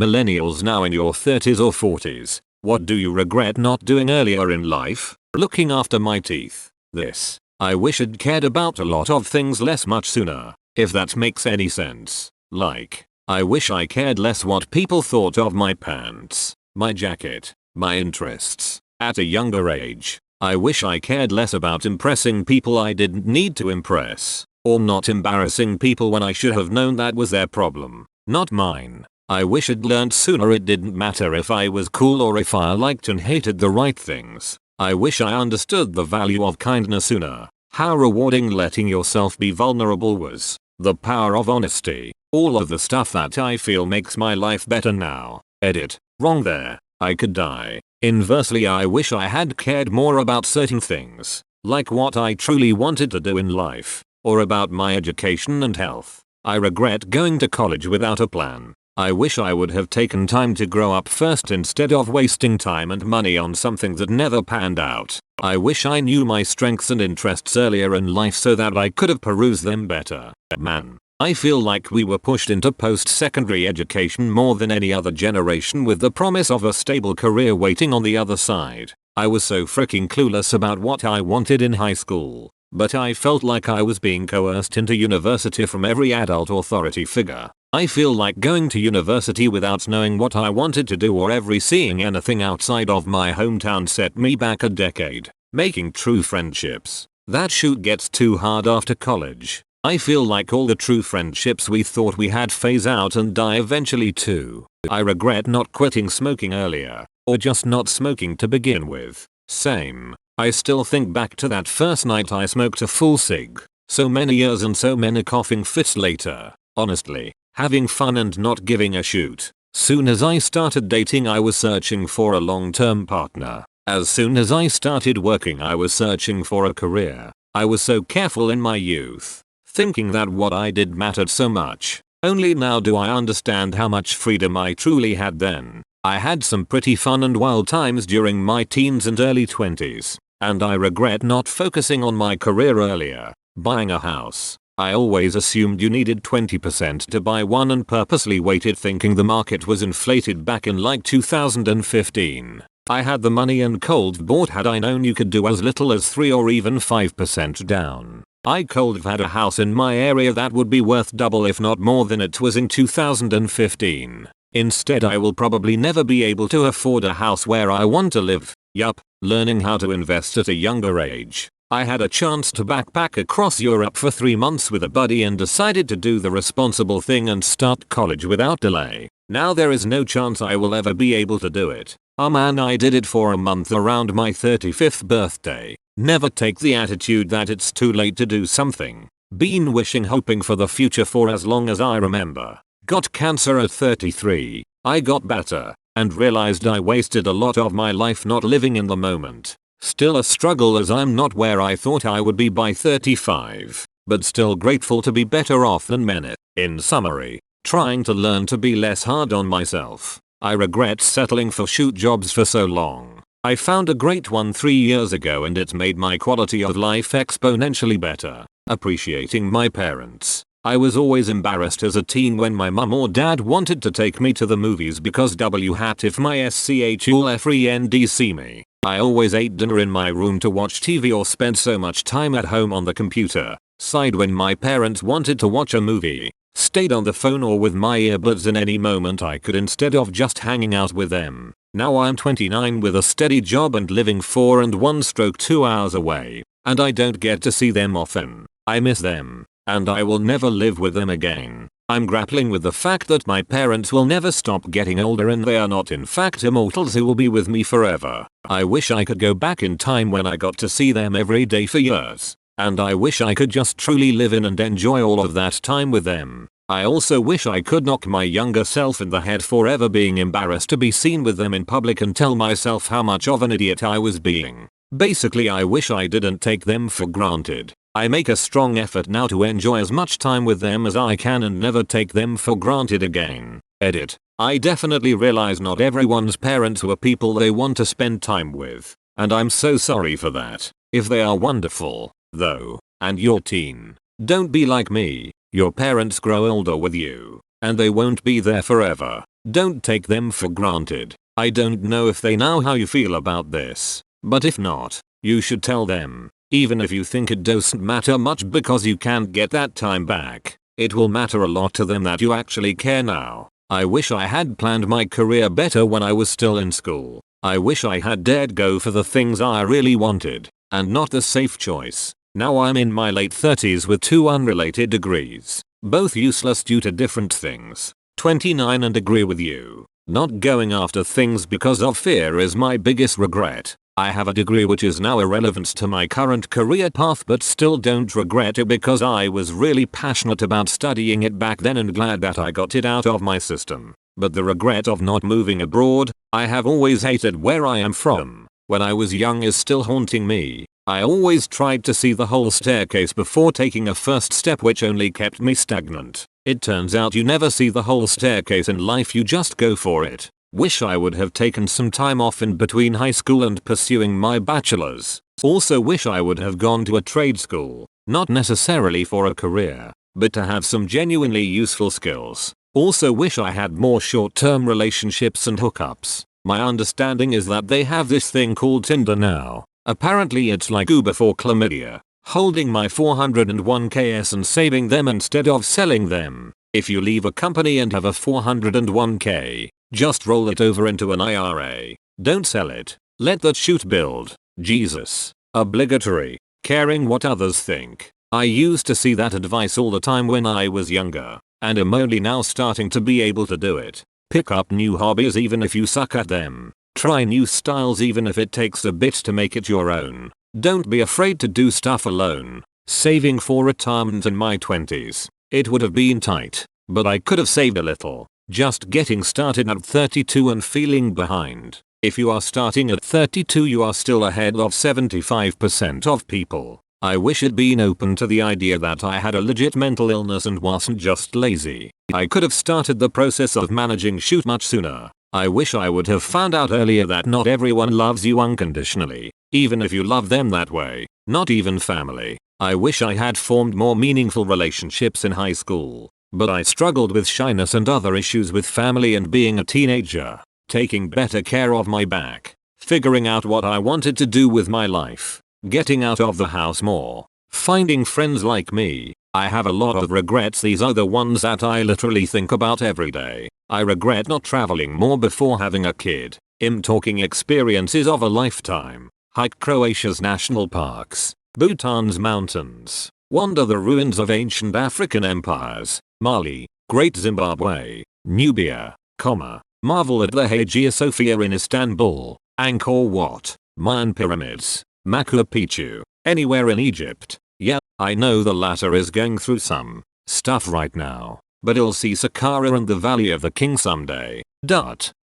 Millennials now in your 30s or 40s. What do you regret not doing earlier in life? Looking after my teeth. This. I wish I'd cared about a lot of things less much sooner. If that makes any sense. Like, I wish I cared less what people thought of my pants, my jacket, my interests. At a younger age, I wish I cared less about impressing people I didn't need to impress. Or not embarrassing people when I should have known that was their problem, not mine. I wish I'd learned sooner it didn't matter if I was cool or if I liked and hated the right things. I wish I understood the value of kindness sooner. How rewarding letting yourself be vulnerable was. The power of honesty. All of the stuff that I feel makes my life better now. Edit. Wrong there. I could die. Inversely, I wish I had cared more about certain things, like what I truly wanted to do in life, or about my education and health. I regret going to college without a plan. I wish I would have taken time to grow up first instead of wasting time and money on something that never panned out. I wish I knew my strengths and interests earlier in life so that I could have perused them better. Man, I feel like we were pushed into post-secondary education more than any other generation with the promise of a stable career waiting on the other side. I was so freaking clueless about what I wanted in high school, but I felt like I was being coerced into university from every adult authority figure. I feel like going to university without knowing what I wanted to do or ever seeing anything outside of my hometown set me back a decade. Making true friendships. That shoot gets too hard after college. I feel like all the true friendships we thought we had phase out and die eventually too. I regret not quitting smoking earlier, or just not smoking to begin with. Same. I still think back to that first night I smoked a full cig. So many years and so many coughing fits later. Honestly, having fun and not giving a shoot. Soon as I started dating I was searching for a long-term partner. As soon as I started working I was searching for a career. I was so careful in my youth, thinking that what I did mattered so much. Only now do I understand how much freedom I truly had then. I had some pretty fun and wild times during my teens and early 20s, and I regret not focusing on my career earlier. Buying a house. I always assumed you needed 20% to buy one and purposely waited thinking the market was inflated back in like 2015. I had the money and cold bought had I known you could do as little as 3 or even 5% down. I could have had a house in my area that would be worth double if not more than it was in 2015. Instead I will probably never be able to afford a house where I want to live. Yup, learning how to invest at a younger age. I had a chance to backpack across Europe for 3 months with a buddy and decided to do the responsible thing and start college without delay. Now there is no chance I will ever be able to do it. Oh man, I did it for a month around my 35th birthday. Never take the attitude that it's too late to do something. Been wishing hoping for the future for as long as I remember. Got cancer at 33. I got better and realized I wasted a lot of my life not living in the moment. Still a struggle as I'm not where I thought I would be by 35, but still grateful to be better off than many. In summary, trying to learn to be less hard on myself. I regret settling for shoot jobs for so long. I found a great one 3 years ago and it made my quality of life exponentially better. Appreciating my parents. I was always embarrassed as a teen when my mum or dad wanted to take me to the movies because what if my schulfriend see me. I always ate dinner in my room to watch TV or spent so much time at home on the computer. Sighed when my parents wanted to watch a movie. Stayed on the phone or with my earbuds in any moment I could instead of just hanging out with them. Now I'm 29 with a steady job and living 4 and 1/2 hours away. And I don't get to see them often. I miss them. And I will never live with them again. I'm grappling with the fact that my parents will never stop getting older and they are not in fact immortals who will be with me forever. I wish I could go back in time when I got to see them every day for years. And I wish I could just truly live in and enjoy all of that time with them. I also wish I could knock my younger self in the head for ever being embarrassed to be seen with them in public and tell myself how much of an idiot I was being. Basically I wish I didn't take them for granted. I make a strong effort now to enjoy as much time with them as I can and never take them for granted again. Edit. I definitely realize not everyone's parents were people they want to spend time with. And I'm so sorry for that. If they are wonderful, though, and you're teen, don't be like me. Your parents grow older with you, and they won't be there forever. Don't take them for granted. I don't know if they know how you feel about this, but if not, you should tell them. Even if you think it doesn't matter much because you can't get that time back, it will matter a lot to them that you actually care now. I wish I had planned my career better when I was still in school. I wish I had dared go for the things I really wanted, and not the safe choice. Now I'm in my late 30s with 2 unrelated degrees, both useless due to different things. 29 and agree with you. Not going after things because of fear is my biggest regret. I have a degree which is now irrelevant to my current career path, but still don't regret it because I was really passionate about studying it back then and glad that I got it out of my system. But the regret of not moving abroad, I have always hated where I am from, when I was young is still haunting me. I always tried to see the whole staircase before taking a first step, which only kept me stagnant. It turns out you never see the whole staircase in life, you just go for it. Wish I would have taken some time off in between high school and pursuing my bachelor's. Also wish I would have gone to a trade school, not necessarily for a career, but to have some genuinely useful skills. Also wish I had more short-term relationships and hookups. My understanding is that they have this thing called Tinder now. Apparently it's like Uber for chlamydia. Holding my 401ks and saving them instead of selling them. If you leave a company and have a 401k, just roll it over into an IRA. Don't sell it. Let that shoot build. Jesus. Obligatory. Caring what others think. I used to see that advice all the time when I was younger, and am only now starting to be able to do it. Pick up new hobbies even if you suck at them. Try new styles even if it takes a bit to make it your own. Don't be afraid to do stuff alone. Saving for retirement in my 20s. It would have been tight, but I could have saved a little. Just getting started at 32 and feeling behind. If you are starting at 32, you are still ahead of 75% of people. I wish I'd been open to the idea that I had a legit mental illness and wasn't just lazy. I could have started the process of managing shoot much sooner. I wish I would have found out earlier that not everyone loves you unconditionally, even if you love them that way, not even family. I wish I had formed more meaningful relationships in high school, but I struggled with shyness and other issues with family and being a teenager. Taking better care of my back, figuring out what I wanted to do with my life, getting out of the house more, finding friends like me. I have a lot of regrets. These are the ones that I literally think about every day. I regret not traveling more before having a kid. Talking experiences of a lifetime. Hike Croatia's national parks, Bhutan's mountains, wander the ruins of ancient African empires, Mali, Great Zimbabwe, Nubia, marvel at the Hagia Sophia in Istanbul, Angkor Wat, Mayan pyramids, Machu Picchu, anywhere in Egypt. Yeah, I know the latter is going through some stuff right now, but I'll see Saqqara and the Valley of the King someday.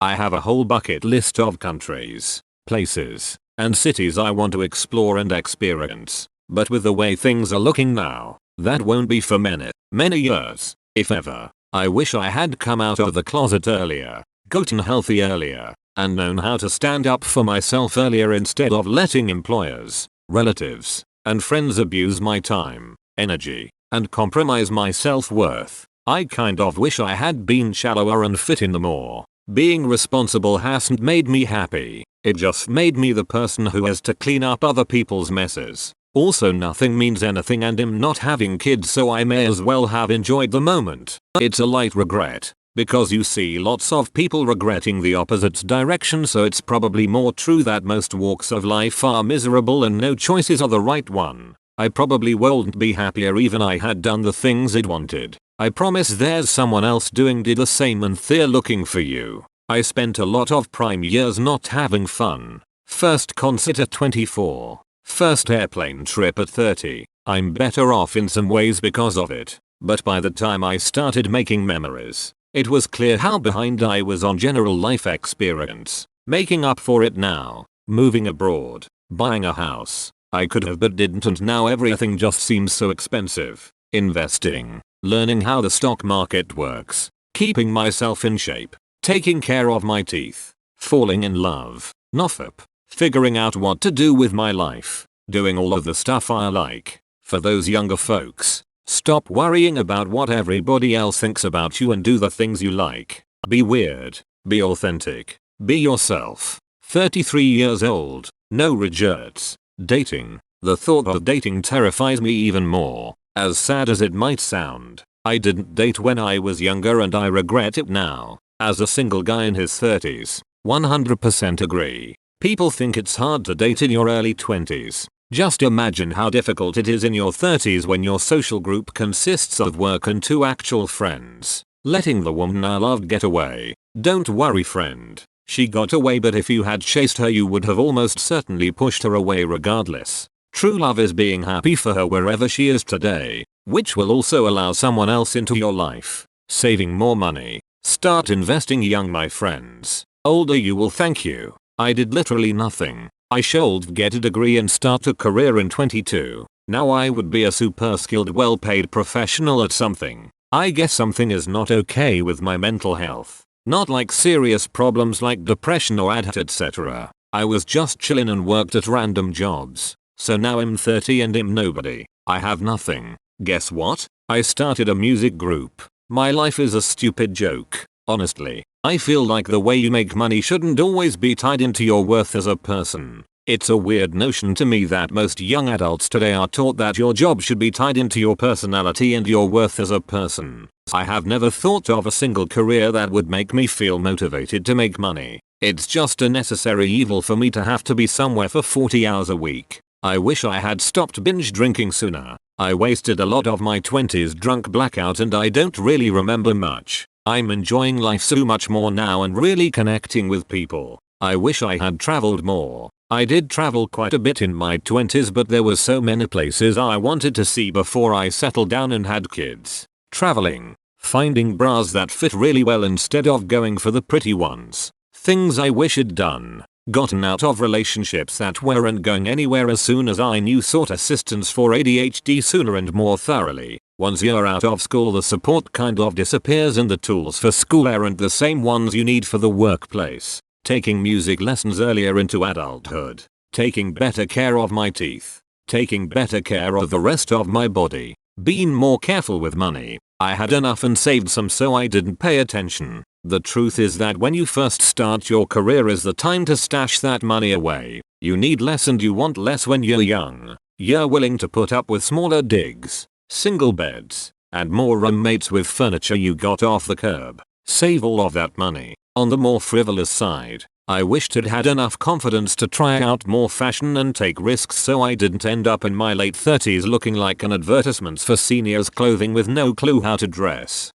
I have a whole bucket list of countries, places, and cities I want to explore and experience, but with the way things are looking now, that won't be for many years, if ever. I wish I had come out of the closet earlier, gotten healthy earlier, and known how to stand up for myself earlier instead of letting employers, relatives, and friends abuse my time, energy, and compromise my self-worth. I kind of wish I had been shallower and fit in the more. Being responsible hasn't made me happy, it just made me the person who has to clean up other people's messes. Also nothing means anything and I'm not having kids, so I may as well have enjoyed the moment. It's a light regret, because you see lots of people regretting the opposite direction, so it's probably more true that most walks of life are miserable and no choices are the right one. I probably wouldn't be happier even I had done the things I'd wanted. I promise there's someone else doing the same and they're looking for you. I spent a lot of prime years not having fun. First concert at 24. First airplane trip at 30. I'm better off in some ways because of it. But by the time I started making memories, it was clear how behind I was on general life experience. Making up for it now. Moving abroad. Buying a house. I could have but didn't, and now everything just seems so expensive. Investing. Learning how the stock market works. Keeping myself in shape. Taking care of my teeth. Falling in love. Nothing. Figuring out what to do with my life. Doing all of the stuff I like. For those younger folks, stop worrying about what everybody else thinks about you and do the things you like. Be weird. Be authentic. Be yourself. 33 years old. No regrets. Dating. The thought of dating terrifies me even more. As sad as it might sound, I didn't date when I was younger and I regret it now. As a single guy in his 30s, 100% agree. People think it's hard to date in your early 20s. Just imagine how difficult it is in your 30s when your social group consists of work and 2 actual friends. Letting the woman I loved get away. Don't worry, friend. She got away, but if you had chased her you would have almost certainly pushed her away regardless. True love is being happy for her wherever she is today, which will also allow someone else into your life. Saving more money. Start investing young, my friends. Older you will thank you. I did literally nothing. I should get a degree and start a career in 22. Now I would be a super skilled, well paid professional at something. I guess something is not okay with my mental health. Not like serious problems like depression or ADHD, etc. I was just chillin' and worked at random jobs. So now I'm 30 and I'm nobody. I have nothing. Guess what? I started a music group. My life is a stupid joke. Honestly, I feel like the way you make money shouldn't always be tied into your worth as a person. It's a weird notion to me that most young adults today are taught that your job should be tied into your personality and your worth as a person. I have never thought of a single career that would make me feel motivated to make money. It's just a necessary evil for me to have to be somewhere for 40 hours a week. I wish I had stopped binge drinking sooner. I wasted a lot of my 20s drunk blackout and I don't really remember much. I'm enjoying life so much more now and really connecting with people. I wish I had traveled more. I did travel quite a bit in my 20s, but there were so many places I wanted to see before I settled down and had kids. Traveling. Finding bras that fit really well instead of going for the pretty ones. Things I wish I'd done. Gotten out of relationships that weren't going anywhere as soon as I knew, sought assistance for ADHD sooner and more thoroughly. Once you're out of school the support kind of disappears and the tools for school aren't the same ones you need for the workplace. Taking music lessons earlier into adulthood. Taking better care of my teeth. Taking better care of the rest of my body. Being more careful with money. I had enough and saved some so I didn't pay attention. The truth is that when you first start your career is the time to stash that money away. You need less and you want less when you're young. You're willing to put up with smaller digs, single beds, and more roommates with furniture you got off the curb. Save all of that money. On the more frivolous side, I wished I'd had enough confidence to try out more fashion and take risks so I didn't end up in my late 30s looking like an advertisement for seniors clothing with no clue how to dress.